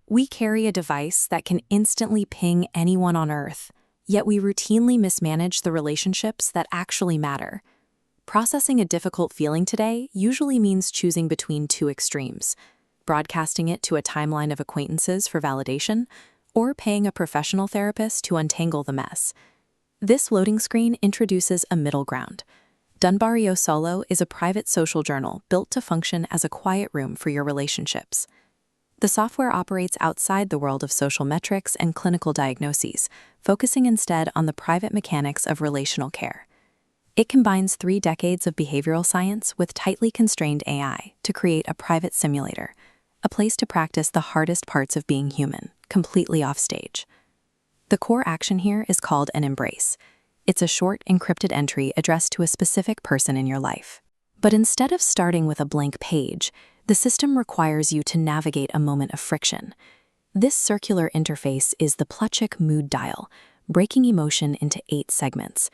We carry a device that can instantly ping anyone on Earth, yet we routinely mismanage the relationships that actually matter. Processing a difficult feeling today usually means choosing between two extremes: broadcasting it to a timeline of acquaintances for validation, or paying a professional therapist to untangle the mess. This loading screen introduces a middle ground. DunbarrioSolo is a private social journal built to function as a quiet room for your relationships. The software operates outside the world of social metrics and clinical diagnoses, focusing instead on the private mechanics of relational care. It combines 3 decades of behavioral science with tightly constrained AI to create a private simulator, a place to practice the hardest parts of being human, completely offstage. The core action here is called an embrace. It's a short, encrypted entry addressed to a specific person in your life. But instead of starting with a blank page, the system requires you to navigate a moment of friction. This circular interface is the Plutchik mood dial, breaking emotion into 8 segments.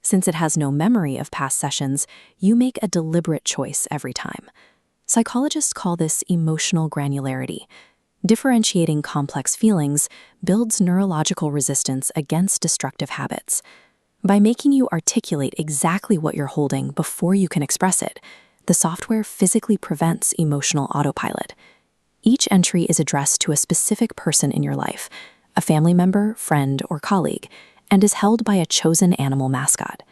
Since it has no memory of past sessions, you make a deliberate choice every time. Psychologists call this emotional granularity. Differentiating complex feelings builds neurological resistance against destructive habits. By making you articulate exactly what you're holding before you can express it, the software physically prevents emotional autopilot. Each entry is addressed to a specific person in your life, a family member, friend, or colleague, and is held by a chosen animal mascot.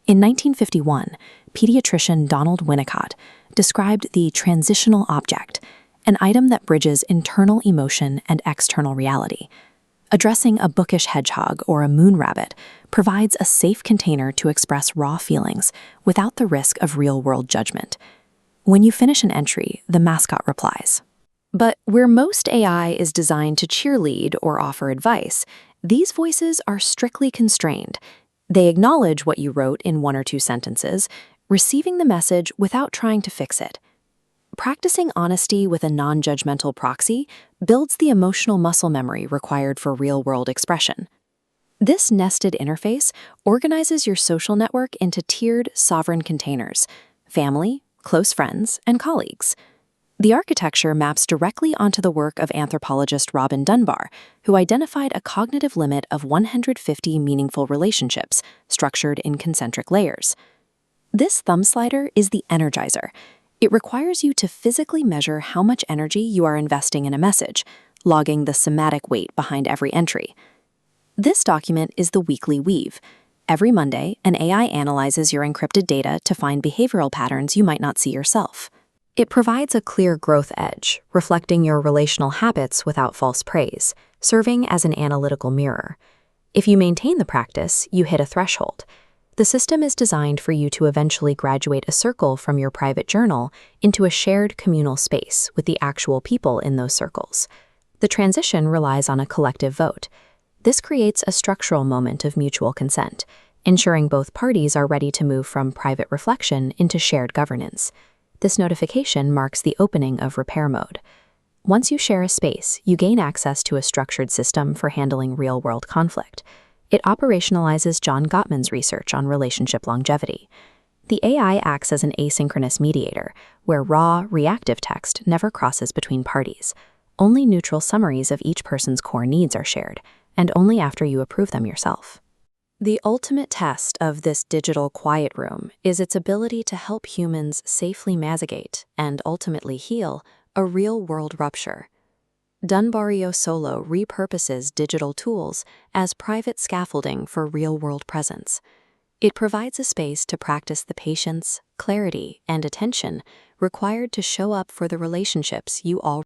In 1951, pediatrician Donald Winnicott described the transitional object, an item that bridges internal emotion and external reality. Addressing a bookish hedgehog or a moon rabbit provides a safe container to express raw feelings without the risk of real-world judgment. When you finish an entry, the mascot replies. But where most AI is designed to cheerlead or offer advice, these voices are strictly constrained. They acknowledge what you wrote in 1 or 2 sentences, receiving the message without trying to fix it. Practicing honesty with a nonjudgmental proxy builds the emotional muscle memory required for real-world expression. This nested interface organizes your social network into tiered, sovereign containers: family, close friends, and colleagues. The architecture maps directly onto the work of anthropologist Robin Dunbar, who identified a cognitive limit of 150 meaningful relationships structured in concentric layers. This thumb slider is the Energizer. It requires you to physically measure how much energy you are investing in a message, logging the somatic weight behind every entry. This document is the weekly weave. Every Monday, an AI analyzes your encrypted data to find behavioral patterns you might not see yourself. It provides a clear growth edge, reflecting your relational habits without false praise, serving as an analytical mirror. If you maintain the practice, you hit a threshold. The system is designed for you to eventually graduate a circle from your private journal into a shared communal space with the actual people in those circles. The transition relies on a collective vote. This creates a structural moment of mutual consent, ensuring both parties are ready to move from private reflection into shared governance. This notification marks the opening of repair mode. Once you share a space, you gain access to a structured system for handling real-world conflict. It operationalizes John Gottman's research on relationship longevity. The AI acts as an asynchronous mediator, where raw, reactive text never crosses between parties. Only neutral summaries of each person's core needs are shared, and only after you approve them yourself. The ultimate test of this digital quiet room is its ability to help humans safely navigate and ultimately heal a real-world rupture. DunbarrioSolo repurposes digital tools as private scaffolding for real-world presence. It provides a space to practice the patience, clarity, and attention required to show up for the relationships you all